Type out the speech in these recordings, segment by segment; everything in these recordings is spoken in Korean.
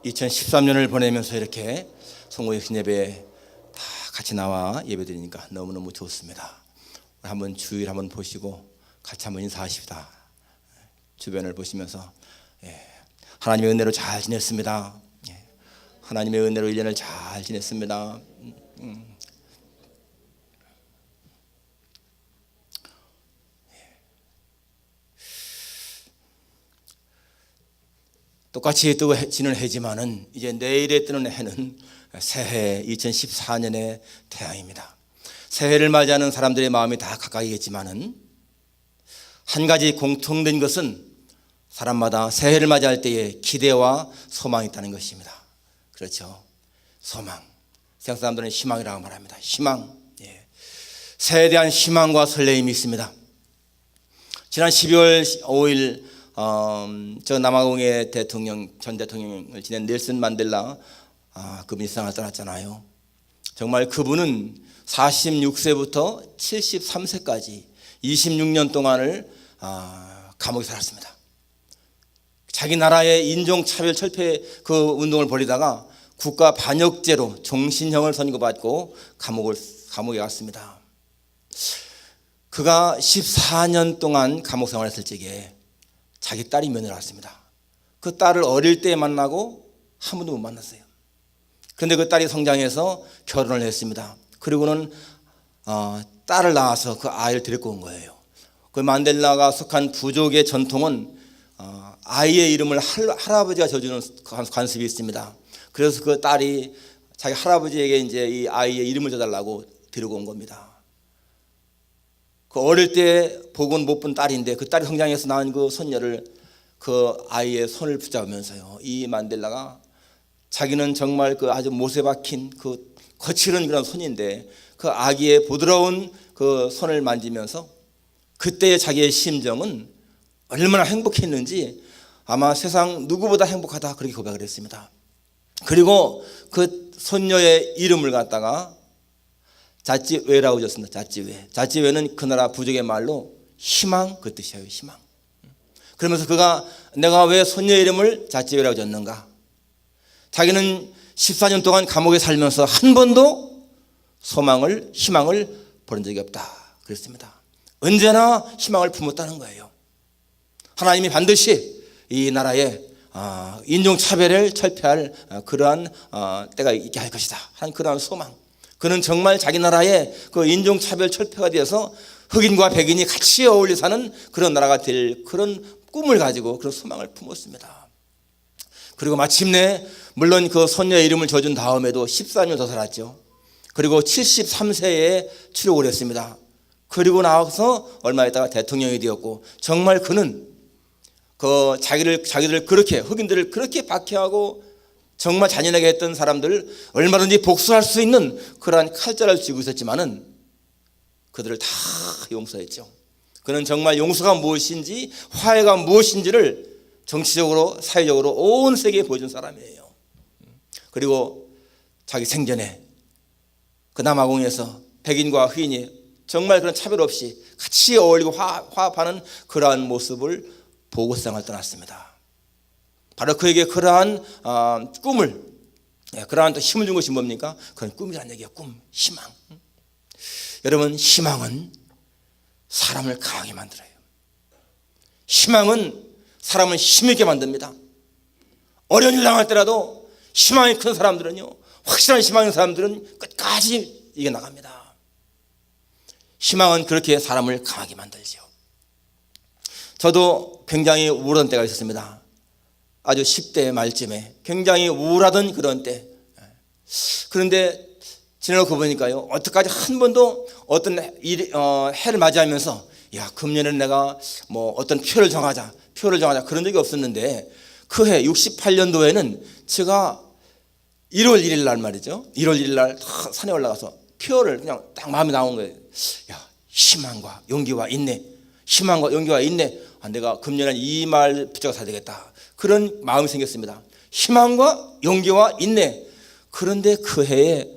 2013년을 보내면서 이렇게 성모 육신 예배에 다 같이 나와 예배드리니까 너무너무 좋습니다. 한번 주일 한번 보시고 같이 한번 인사하십시다. 주변을 보시면서 하나님의 은혜로 잘 지냈습니다. 하나님의 은혜로 1년을 잘 지냈습니다. 똑같이 뜨지는 해지만은 이제 내일에 뜨는 해는 새해 2014년의 태양입니다. 새해를 맞이하는 사람들의 마음이 다 가까이겠지만은 한 가지 공통된 것은 사람마다 새해를 맞이할 때에 기대와 소망이 있다는 것입니다. 그렇죠? 소망. 세상 사람들은 희망이라고 말합니다. 희망. 새해에 대한 희망과 설레임이 있습니다. 지난 12월 5일 저 남아공의 전 대통령을 지낸 넬슨 만델라 그분이 세상을 떠났잖아요. 정말 그분은 46세부터 73세까지 26년 동안을 감옥에 살았습니다. 자기 나라의 인종차별 철폐 그 운동을 벌이다가 국가 반역죄로 종신형을 선고받고 감옥에 갔습니다. 그가 14년 동안 감옥 생활했을 적에 자기 딸이 면회를 왔습니다. 그 딸을 어릴 때 만나고 한 번도 못 만났어요. 그런데 그 딸이 성장해서 결혼을 했습니다. 그리고는 딸을 낳아서 그 아이를 데리고 온 거예요. 그 만델라가 속한 부족의 전통은 아이의 이름을 할아버지가 져주는 관습이 있습니다. 그래서 그 딸이 자기 할아버지에게 이제 이 아이의 이름을 져달라고 데리고 온 겁니다. 그 어릴 때 복은 못 본 딸인데 그 딸이 성장해서 낳은 그 손녀를 그 아이의 손을 붙잡으면서요, 이 만델라가 자기는 정말 그 아주 못에 박힌 그 거칠은 그런 손인데 그 아기의 부드러운 그 손을 만지면서 그때의 자기의 심정은 얼마나 행복했는지 아마 세상 누구보다 행복하다 그렇게 고백을 했습니다. 그리고 그 손녀의 이름을 갖다가 자찌웨라고 졌습니다. 자찌웨. 자찌웨는 그 나라 부족의 말로 희망 그 뜻이에요. 희망. 그러면서 그가 내가 왜 손녀 이름을 자찌웨라고 졌는가? 자기는 14년 동안 감옥에 살면서 한 번도 희망을 버린 적이 없다 그랬습니다. 언제나 희망을 품었다는 거예요. 하나님이 반드시 이 나라에 인종차별을 철폐할 그러한 때가 있게 할 것이다 하는 그러한 소망. 그는 정말 자기 나라의 그 인종차별 철폐가 되어서 흑인과 백인이 같이 어울려 사는 그런 나라가 될 그런 꿈을 가지고 그런 소망을 품었습니다. 그리고 마침내 물론 그 손녀의 이름을 져준 다음에도 14년 더 살았죠. 그리고 73세에 추록을 했습니다. 그리고 나와서 얼마 있다가 대통령이 되었고, 정말 그는 그 자기들 그렇게 흑인들을 그렇게 박해하고 정말 잔인하게 했던 사람들 얼마든지 복수할 수 있는 그러한 칼자를 쥐고 있었지만은 그들을 다 용서했죠. 그는 정말 용서가 무엇인지 화해가 무엇인지를 정치적으로 사회적으로 온 세계에 보여준 사람이에요. 그리고 자기 생전에 그 남아공에서 백인과 흑인이 정말 그런 차별 없이 같이 어울리고 화합하는 그러한 모습을 보고 세상을 떠났습니다. 바로 그에게 그러한 꿈을, 그러한 또 힘을 준 것이 뭡니까? 그건 꿈이라는 얘기예요. 꿈, 희망. 여러분, 희망은 사람을 강하게 만들어요. 희망은 사람을 힘있게 만듭니다. 어려운 일 당할 때라도 희망이 큰 사람들은요, 확실한 희망이 있는 사람들은 끝까지 이겨나갑니다. 희망은 그렇게 사람을 강하게 만들죠. 저도 굉장히 우울한 때가 있었습니다. 아주 10대 말쯤에 굉장히 우울하던 그런 때. 그런데 지나고 보니까요, 어떡하지 한 번도 어떤 해를 맞이하면서 야, 금년에는 내가 뭐 어떤 표를 정하자 그런 적이 없었는데, 그 해 68년도에는 제가 1월 1일 날 말이죠, 1월 1일 날 산에 올라가서 표를 그냥 딱 마음에 나온 거예요. 야, 희망과 용기와 인내, 희망과 용기와 인내. 내가 금년에는 이 말 붙잡고 살아야 되겠다, 그런 마음이 생겼습니다. 희망과 용기와 인내. 그런데 그 해에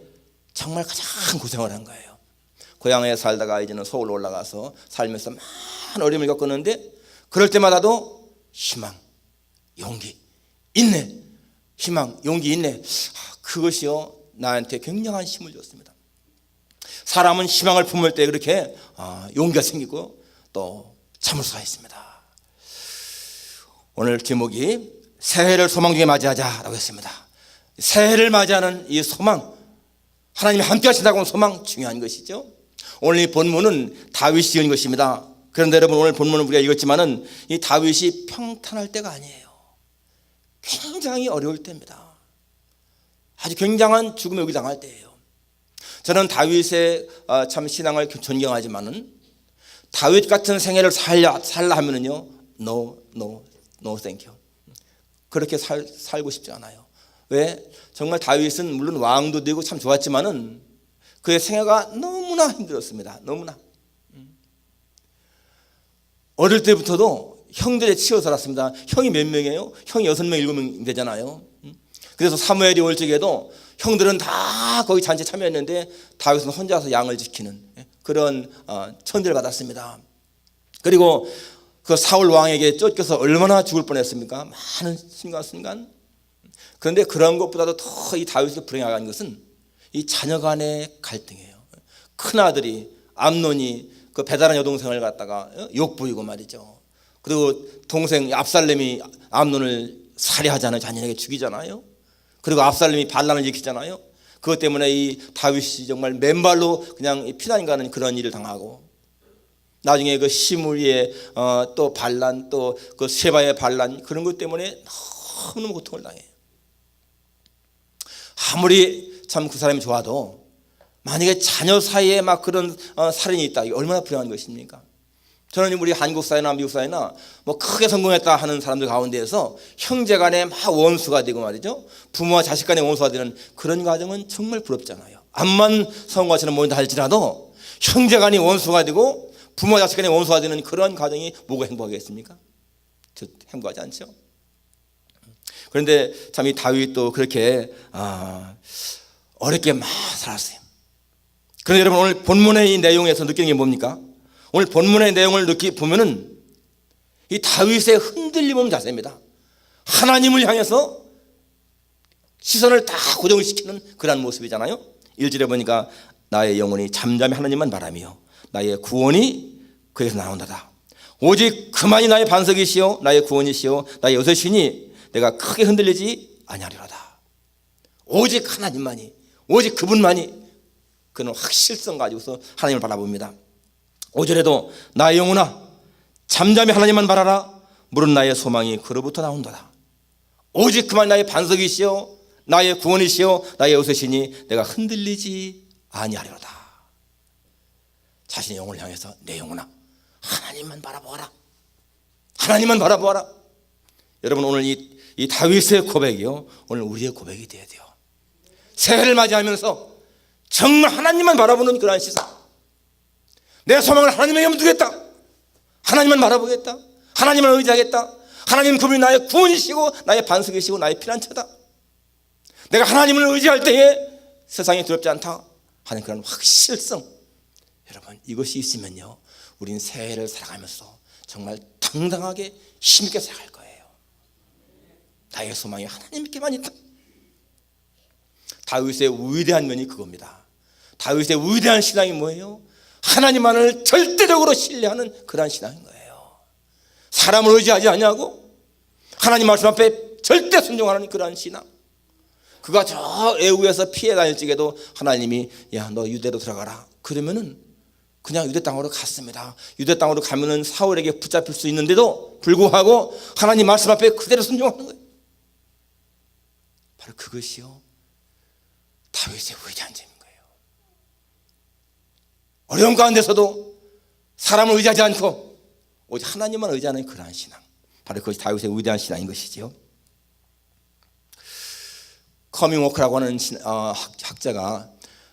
정말 가장 고생을 한 거예요. 고향에 살다가 이제는 서울로 올라가서 살면서 많은 어려움을 겪었는데, 그럴 때마다도 희망, 용기, 인내, 희망, 용기 있네. 그것이요 나한테 굉장한 힘을 줬습니다. 사람은 희망을 품을 때 그렇게 용기가 생기고 또 참을 수가 있습니다. 오늘 제목이 새해를 소망 중에 맞이하자라고 했습니다. 새해를 맞이하는 이 소망, 하나님이 함께 하신다고 하는 소망 중요한 것이죠. 오늘 이 본문은 다윗이 지은 것입니다. 그런데 여러분 오늘 본문은 우리가 읽었지만은 이 다윗이 평탄할 때가 아니에요. 굉장히 어려울 때입니다. 아주 굉장한 죽음에 의당할 때예요. 저는 다윗의 참 신앙을 존경하지만은 다윗 같은 생애를 살라 하면은요, no thank you. 그렇게 살고 싶지 않아요. 왜? 정말 다윗은 물론 왕도 되고 참 좋았지만은 그의 생애가 너무나 힘들었습니다. 너무나. 어릴 때부터도 형들에 치여 살았습니다. 형이 몇 명이에요? 형이 6명, 7명 되잖아요. 그래서 사무엘이 올 적에도 형들은 다 거기 잔치에 참여했는데 다윗은 혼자서 양을 지키는 그런 천대를 받았습니다. 그리고 그 사울 왕에게 쫓겨서 얼마나 죽을 뻔했습니까? 많은 순간순간. 그런데 그런 것보다도 더 이 다윗을 불행하게 한 것은 이 자녀 간의 갈등이에요. 큰 아들이 암논이 그 배달한 여동생을 갖다가 욕부리고 말이죠. 그리고 동생 압살렘이 암논을 살해하잖아요. 자녀에게 죽이잖아요. 그리고 압살렘이 반란을 일으키잖아요. 그것 때문에 이 다윗이 정말 맨발로 그냥 피난 가는 그런 일을 당하고, 나중에 그 시므리의 또 반란, 또 그 세바의 반란, 그런 것 때문에 너무너무 고통을 당해요. 아무리 참 그 사람이 좋아도 만약에 자녀 사이에 막 그런 살인이 있다, 이게 얼마나 불행한 것입니까? 저는 우리 한국 사회나 미국 사회나 뭐 크게 성공했다 하는 사람들 가운데에서 형제 간에 막 원수가 되고 말이죠, 부모와 자식 간에 원수가 되는 그런 과정은 정말 부럽잖아요. 암만 성공하시는 모인다 할지라도 형제 간이 원수가 되고 부모와 자식 간에 원수가 되는 그런 과정이 뭐가 행복하겠습니까? 행복하지 않죠. 그런데 참 이 다윗도 그렇게 어렵게 막 살았어요. 그런데 여러분 오늘 본문의 이 내용에서 느끼는 게 뭡니까? 오늘 본문의 내용을 보면은 이 다윗의 흔들림 없는 자세입니다. 하나님을 향해서 시선을 다 고정을 시키는 그런 모습이잖아요. 1절에 보니까 나의 영혼이 잠잠히 하나님만 바라며 나의 구원이 그에서 나온다다. 오직 그만이 나의 반석이시요 나의 구원이시요 나의 요새시니 내가 크게 흔들리지 아니하리로다. 오직 하나님만이, 오직 그분만이, 그는 확실성 가지고서 하나님을 바라봅니다. 5절에도 나의 영혼아 잠잠히 하나님만 바라라. 물은 나의 소망이 그로부터 나온다다. 오직 그만 나의 반석이시요 나의 구원이시요 나의 요새시니 내가 흔들리지 아니하리로다. 자신의 영혼을 향해서 내 영혼아 하나님만 바라보아라. 하나님만 바라보아라. 여러분 오늘 이 다윗의 고백이요, 오늘 우리의 고백이 되어야 돼요. 새해를 맞이하면서 정말 하나님만 바라보는 그러한 시선. 내 소망을 하나님에게 두겠다. 하나님만 바라보겠다. 하나님을 의지하겠다. 하나님 그분이 나의 구원이시고 나의 반석이시고 나의 피난처다. 내가 하나님을 의지할 때에 세상이 두렵지 않다 하는 그런 확실성. 여러분 이것이 있으면요 우린 새해를 살아가면서 정말 당당하게 힘있게 살아갈 거예요. 나의 소망이 하나님께만 있다. 다윗의 위대한 면이 그겁니다. 다윗의 위대한 신앙이 뭐예요? 하나님만을 절대적으로 신뢰하는 그러한 신앙인 거예요. 사람을 의지하지 않냐고 하나님 말씀 앞에 절대 순종하는 그러한 신앙. 그가 저 애국에서 피해 다닐 적에도 하나님이 야 너 유대로 들어가라 그러면은 그냥 유대 땅으로 갔습니다. 유대 땅으로 가면은 사울에게 붙잡힐 수 있는데도 불구하고 하나님 말씀 앞에 그대로 순종하는 거예요. 바로 그것이요 다윗의 위대한 점인 거예요. 어려운 가운데서도 사람을 의지하지 않고 오직 하나님만 의지하는 그러한 신앙, 바로 그것이 다윗의 위대한 신앙인 것이죠. 커밍워크라고 하는 학자가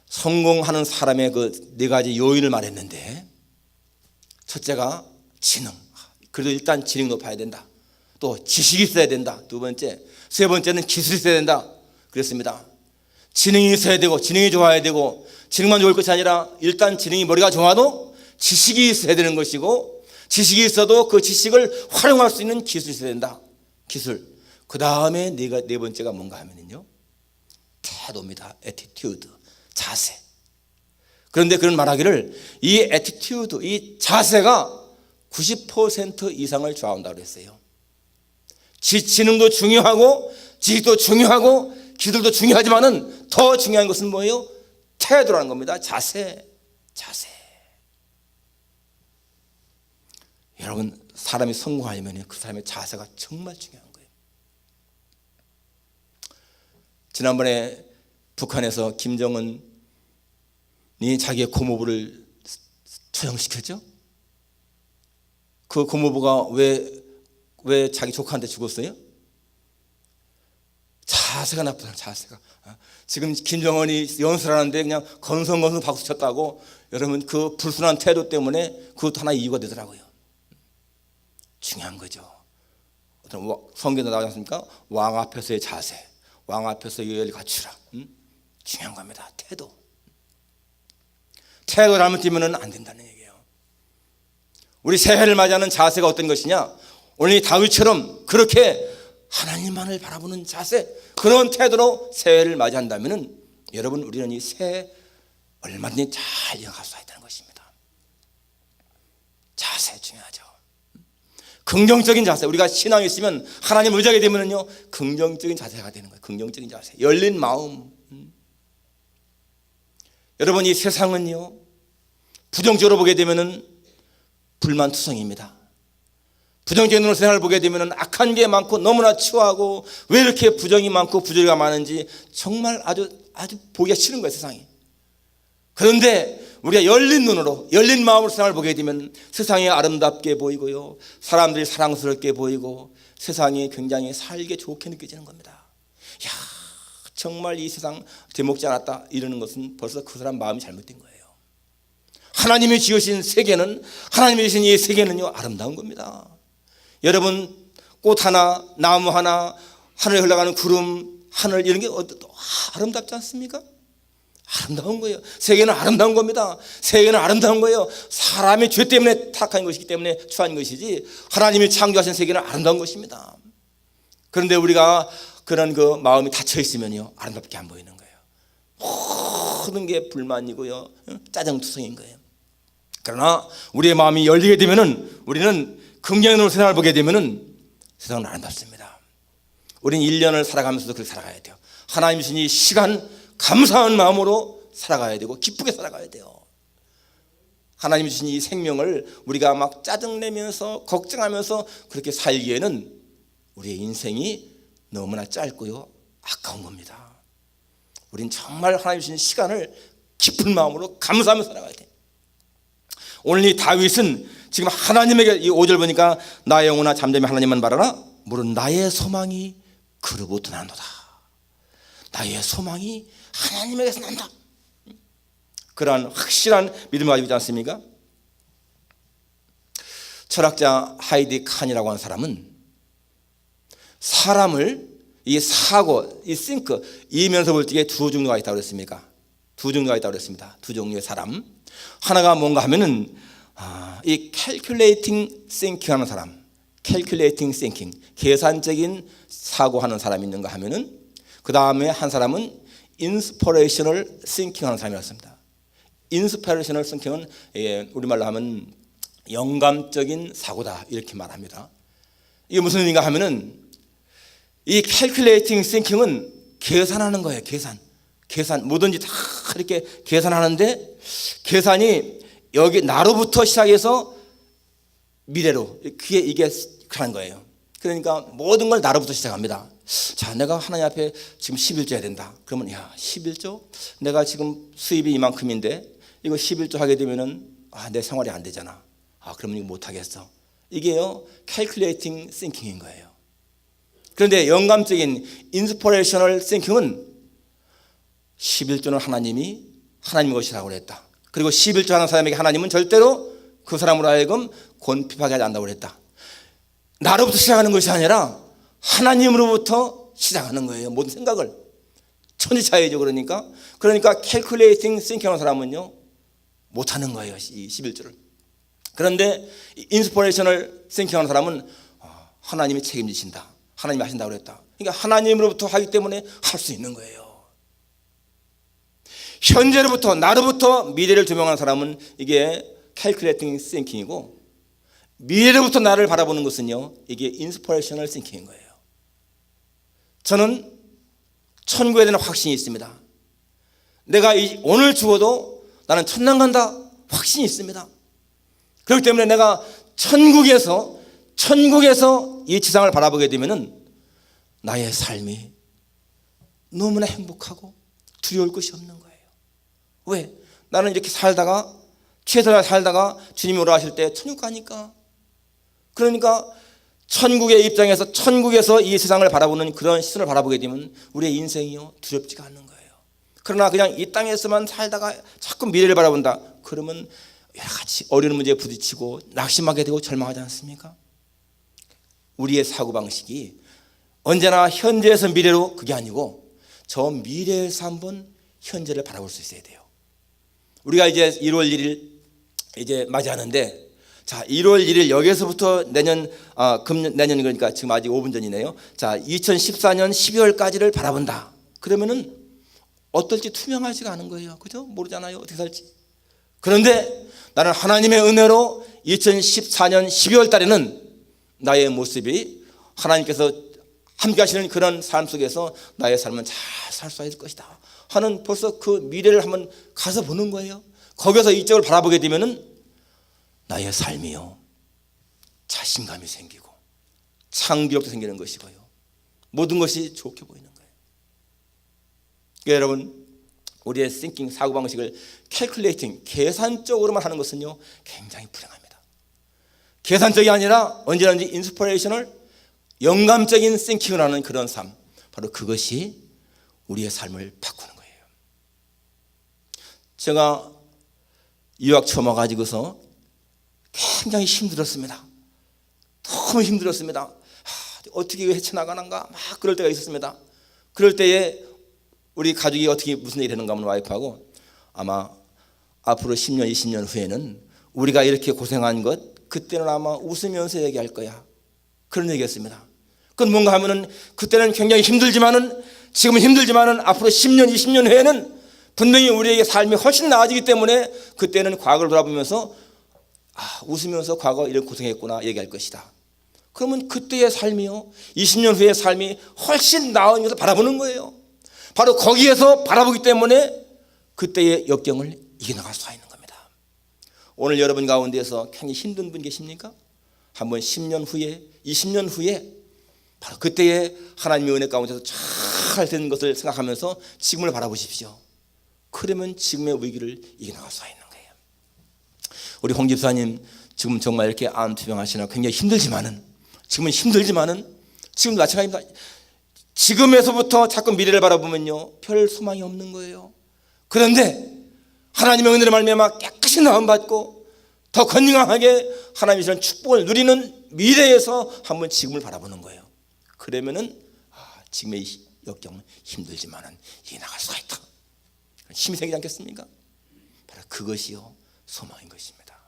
성공하는 사람의 그 4가지 요인을 말했는데, 첫째가 지능, 그래도 일단 지능이 높아야 된다. 또 지식이 있어야 된다. 두 번째, 세 번째는 기술이 있어야 된다. 그랬습니다. 지능이 있어야 되고 지능이 좋아야 되고, 지능만 좋을 것이 아니라 일단 지능이 머리가 좋아도 지식이 있어야 되는 것이고, 지식이 있어도 그 지식을 활용할 수 있는 기술이 있어야 된다. 기술. 그 다음에 네 번째가 뭔가 하면은요, 태도입니다. attitude, 자세. 그런데 그런 말하기를 이 attitude, 이 자세가 90% 이상을 좌우한다고 했어요. 지능도 중요하고 지식도 중요하고 기술도 중요하지만은 더 중요한 것은 뭐예요? 태도라는 겁니다. 자세. 여러분, 사람이 성공하려면 그 사람의 자세가 정말 중요한 거예요. 지난번에 북한에서 김정은이 자기의 고모부를 처형시켰죠? 그 고모부가 왜 자기 조카한테 죽었어요? 자세가 나쁘다. 자세가. 지금 김정은이 연설하는데 그냥 건성건성 박수 쳤다고, 여러분 그 불순한 태도 때문에 그것도 하나의 이유가 되더라고요. 중요한 거죠. 어떤 성경에 나오지 않습니까? 왕 앞에서의 자세, 왕 앞에서 예의를 갖추라. 중요한 겁니다. 태도. 태도 잘못되면 안 된다는 얘기예요. 우리 새해를 맞이하는 자세가 어떤 것이냐? 오늘 이 다윗처럼 그렇게 하나님만을 바라보는 자세, 그런 태도로 새해를 맞이한다면 여러분, 우리는 이 새해 얼마든지 잘 이어갈 수 있다는 것입니다. 자세 중요하죠. 긍정적인 자세. 우리가 신앙이 있으면, 하나님 의지하게 되면요, 긍정적인 자세가 되는 거예요. 긍정적인 자세, 열린 마음. 여러분, 이 세상은요, 부정적으로 보게 되면은 불만투성입니다. 부정적인 세상을 보게 되면 악한 게 많고 너무나 추하고, 왜 이렇게 부정이 많고 부조리가 많은지 정말 아주 보기가 싫은 거예요, 세상이. 그런데 우리가 열린 눈으로, 열린 마음으로 세상을 보게 되면 세상이 아름답게 보이고요, 사람들이 사랑스럽게 보이고, 세상이 굉장히 살기 좋게 느껴지는 겁니다. 야, 정말 이 세상 되먹지 않았다 이러는 것은 벌써 그 사람 마음이 잘못된 거예요. 하나님이 지으신 세계는, 하나님이 지으신 이 세계는요, 아름다운 겁니다. 여러분, 꽃 하나, 나무 하나, 하늘에 흘러가는 구름, 하늘, 이런 게 아름답지 않습니까? 아름다운 거예요. 세계는 아름다운 겁니다. 세계는 아름다운 거예요. 사람의 죄 때문에 타락한 것이기 때문에 추한 것이지, 하나님이 창조하신 세계는 아름다운 것입니다. 그런데 우리가 그런 그 마음이 닫혀 있으면요, 아름답게 안 보이는 거예요. 모든 게 불만이고요, 짜증투성인 거예요. 그러나 우리의 마음이 열리게 되면은, 우리는 긍정적으로 세상을 보게 되면은 세상은 아름답습니다. 우리는 1년을 살아가면서도 그렇게 살아가야 돼요. 하나님 주신 이 시간 감사한 마음으로 살아가야 되고, 기쁘게 살아가야 돼요. 하나님이 주신 이 생명을 우리가 막 짜증내면서 걱정하면서 그렇게 살기에는 우리의 인생이 너무나 짧고요, 아까운 겁니다. 우린 정말 하나님 주신 시간을 깊은 마음으로 감사하며 살아가야 돼요. 오늘 이 다윗은 지금 하나님에게, 이 5절 보니까 나의 영혼아 잠잠히 하나님만 바라라, 물은 나의 소망이 그로부터 난도다. 나의 소망이 하나님에게서 난다. 그러한 확실한 믿음을 가지고 있지 않습니까? 철학자 하이디 칸이라고 하는 사람은 사람을, 이 사고, 이 think, 이면서 볼 적에 두 종류가 있다고 그랬습니까? 두 종류가 있다고 그랬습니다. 두 종류의 사람. 하나가 뭔가 하면은 이 calculating thinking 하는 사람, calculating thinking, 계산적인 사고하는 사람이 있는가 하면은, 그 다음에 한 사람은 inspirational thinking 하는 사람이었습니다. inspirational thinking은 우리말로 하면 영감적인 사고다, 이렇게 말합니다. 이게 무슨 의미인가 하면은, 이 calculating thinking은 계산하는 거예요. 계산, 뭐든지 다 이렇게 계산하는데, 계산이 여기 나로부터 시작해서 미래로, 이게 하는 거예요. 그러니까 모든 걸 나로부터 시작합니다. 자, 내가 하나님 앞에 지금 11조 해야 된다. 그러면, 야, 11조? 내가 지금 수입이 이만큼인데 이거 11조 하게 되면은 내 생활이 안 되잖아. 그러면 이거 못 하겠어. 이게요, calculating thinking인 거예요. 그런데 영감적인 inspirational thinking은 11조는 하나님의 것이라고 했다. 그리고 11조 하는 사람에게 하나님은 절대로 그 사람으로 하여금 곤핍하게 하지 않는다고 그랬다. 나로부터 시작하는 것이 아니라 하나님으로부터 시작하는 거예요. 모든 생각을. 천지차이죠. 그러니까 calculating thinking 하는 사람은요, 못하는 거예요, 이 11조를. 그런데 inspirational thinking 하는 사람은 하나님이 책임지신다. 하나님이 하신다고 그랬다. 그러니까 하나님으로부터 하기 때문에 할 수 있는 거예요. 현재로부터, 나로부터 미래를 조명하는 사람은 이게 calculating thinking이고, 미래로부터 나를 바라보는 것은요, 이게 inspirational thinking인 거예요. 저는 천국에 대한 확신이 있습니다. 내가 오늘 죽어도 나는 천당 간다 확신이 있습니다. 그렇기 때문에 내가 천국에서 이 지상을 바라보게 되면은 나의 삶이 너무나 행복하고 두려울 것이 없는 거예요. 왜? 나는 이렇게 살다가 최선을 살다가 주님이 오라 하실 때 천국 가니까. 그러니까 천국의 입장에서 천국에서 이 세상을 바라보는 그런 시선을 바라보게 되면 우리의 인생이요 두렵지가 않는 거예요. 그러나 그냥 이 땅에서만 살다가 자꾸 미래를 바라본다. 그러면 여러 가지 어려운 문제에 부딪히고 낙심하게 되고 절망하지 않습니까? 우리의 사고방식이 언제나 현재에서 미래로 그게 아니고 저 미래에서 한번 현재를 바라볼 수 있어야 돼요. 우리가 이제 1월 1일 이제 맞이하는데, 자, 1월 1일 여기서부터 내년 그러니까 지금 아직 5분 전이네요. 자, 2014년 12월까지를 바라본다. 그러면은 어떨지 투명하지가 않은 거예요. 그죠? 모르잖아요. 어떻게 살지. 그런데 나는 하나님의 은혜로 2014년 12월 달에는 나의 모습이 하나님께서 함께 하시는 그런 삶 속에서 나의 삶은 잘 살 수 있을 것이다 하는 벌써 그 미래를 한번 가서 보는 거예요. 거기서 이쪽을 바라보게 되면은 나의 삶이요 자신감이 생기고 창조력도 생기는 것이고요 모든 것이 좋게 보이는 거예요. 그러니까 여러분, 우리의 thinking 사고방식을 calculating 계산적으로만 하는 것은요 굉장히 불행합니다. 계산적이 아니라 언제든지 inspirational 영감적인 thinking을 하는 그런 삶, 바로 그것이 우리의 삶을 바꾸는 거예요. 제가 유학 처음 와가지고서 굉장히 힘들었습니다. 너무 힘들었습니다. 어떻게 헤쳐나가는가 막 그럴 때가 있었습니다. 그럴 때에 우리 가족이 어떻게 무슨 일이 되는가 하면 와이프하고 아마 앞으로 10년 20년 후에는 우리가 이렇게 고생한 것 그때는 아마 웃으면서 얘기할 거야, 그런 얘기였습니다. 그건 뭔가 하면은 그때는 굉장히 힘들지만은 지금은 힘들지만은 앞으로 10년 20년 후에는 분명히 우리에게 삶이 훨씬 나아지기 때문에 그때는 과거를 돌아보면서 웃으면서 과거 이런 고생했구나 얘기할 것이다. 그러면 그때의 삶이요 20년 후의 삶이 훨씬 나은 것을 바라보는 거예요. 바로 거기에서 바라보기 때문에 그때의 역경을 이겨나갈 수가 있는 겁니다. 오늘 여러분 가운데서 굉장히 힘든 분 계십니까? 한번 10년 후에 20년 후에 바로 그때의 하나님의 은혜 가운데서 잘 되는 것을 생각하면서 지금을 바라보십시오. 그러면 지금의 위기를 이겨나갈 수가 있는 거예요. 우리 홍 집사님 지금 정말 이렇게 암투병하시나 굉장히 힘들지만은 지금은 지금도 마찬가지입니다. 지금에서부터 자꾸 미래를 바라보면요 별 소망이 없는 거예요. 그런데 하나님의 은혜를 말미암아 깨끗이 나음받고 더 건강하게 하나님이 주신 축복을 누리는 미래에서 한번 지금을 바라보는 거예요. 그러면은 지금의 역경은 힘들지만은 이겨나갈 수가 있다. 힘이 생기지 않겠습니까? 바로 그것이요 소망인 것입니다.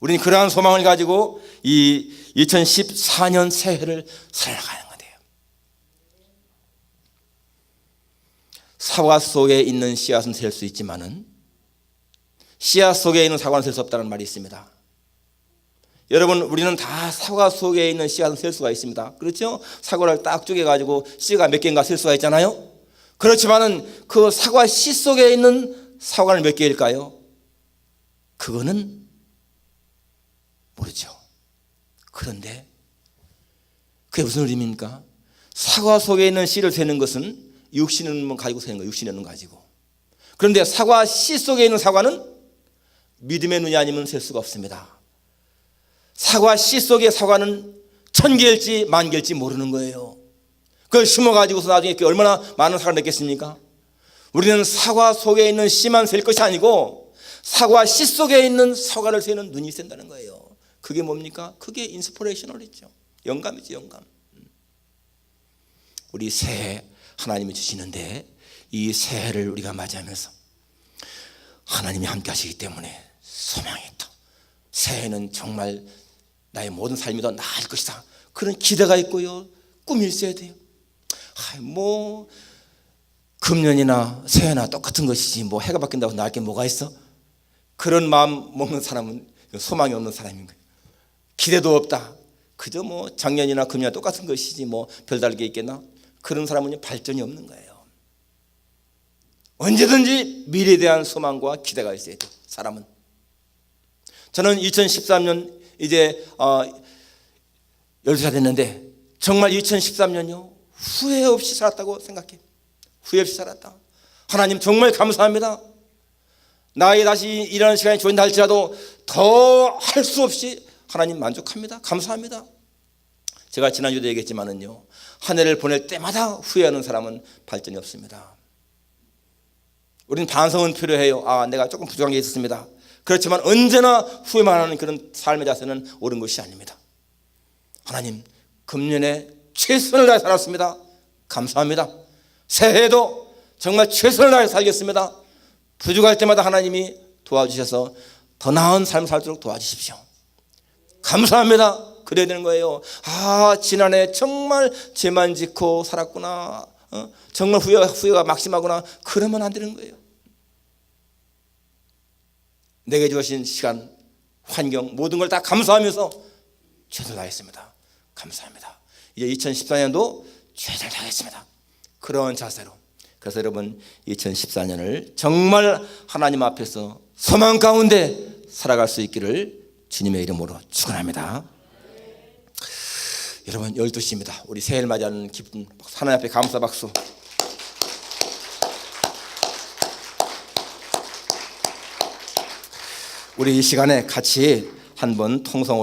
우리는 그러한 소망을 가지고 이 2014년 새해를 살아가는 거예요. 사과 속에 있는 씨앗은 셀 수 있지만은 씨앗 속에 있는 사과는 셀 수 없다는 말이 있습니다. 여러분, 우리는 다 사과 속에 있는 씨앗은 셀 수가 있습니다. 그렇죠? 사과를 딱 쪼개가지고 씨가 몇 개인가 셀 수가 있잖아요. 그렇지만은 그 사과 씨 속에 있는 사과는 몇 개일까요? 그거는 모르죠. 그런데 그게 무슨 의미입니까? 사과 속에 있는 씨를 세는 것은 육신의 눈만 가지고 세는 거예요. 육신의 눈 가지고. 그런데 사과 씨 속에 있는 사과는 믿음의 눈이 아니면 셀 수가 없습니다. 사과 씨 속의 사과는 1000개일지 10,000개일지 모르는 거예요. 그걸 심어가지고서 나중에 얼마나 많은 사과를 맺겠습니까? 우리는 사과 속에 있는 씨만 셀 것이 아니고 사과 씨 속에 있는 사과를 세는 눈이 센다는 거예요. 그게 뭡니까? 그게 인스피레이셔널이죠. 영감이죠, 영감. 우리 새해 하나님이 주시는데 이 새해를 우리가 맞이하면서 하나님이 함께 하시기 때문에 소망이 있다. 새해는 정말 나의 모든 삶이 더 나을 것이다. 그런 기대가 있고요. 꿈이 있어야 돼요. 뭐 금년이나 새해나 똑같은 것이지 뭐 해가 바뀐다고 나을 게 뭐가 있어? 그런 마음 먹는 사람은 소망이 없는 사람인 거예요. 기대도 없다. 그저 뭐 작년이나 금년이나 똑같은 것이지 뭐 별다를 게 있겠나? 그런 사람은 발전이 없는 거예요. 언제든지 미래에 대한 소망과 기대가 있어야 돼요. 사람은. 저는 2013년 이제 12살 됐는데 정말 2013년이요 후회 없이 살았다고 생각해요. 후회 없이 살았다. 하나님 정말 감사합니다. 나에게 다시 일하는 시간이 주어진다 할지라도 더 할 수 없이 하나님 만족합니다. 감사합니다. 제가 지난주에도 얘기했지만은요, 한 해를 보낼 때마다 후회하는 사람은 발전이 없습니다. 우리는 반성은 필요해요. 내가 조금 부족한 게 있었습니다. 그렇지만 언제나 후회만 하는 그런 삶의 자세는 옳은 것이 아닙니다. 하나님, 금년에 최선을 다해 살았습니다. 감사합니다. 새해에도 정말 최선을 다해 살겠습니다. 부족할 때마다 하나님이 도와주셔서 더 나은 삶을 살도록 도와주십시오. 감사합니다. 그래야 되는 거예요. 지난해 정말 죄만 짓고 살았구나. 정말 후회가 막심하구나. 그러면 안 되는 거예요. 내게 주신 시간, 환경, 모든 걸 다 감사하면서 최선을 다했습니다. 감사합니다. 이제 2014년도 최선을 다하겠습니다. 그런 자세로. 그래서 여러분 2014년을 정말 하나님 앞에서 소망 가운데 살아갈 수 있기를 주님의 이름으로 축원합니다. 여러분 12시입니다. 우리 새해를 맞이하는 기쁜 하나님 앞에 감사 박수. 우리 이 시간에 같이 한번 통성으로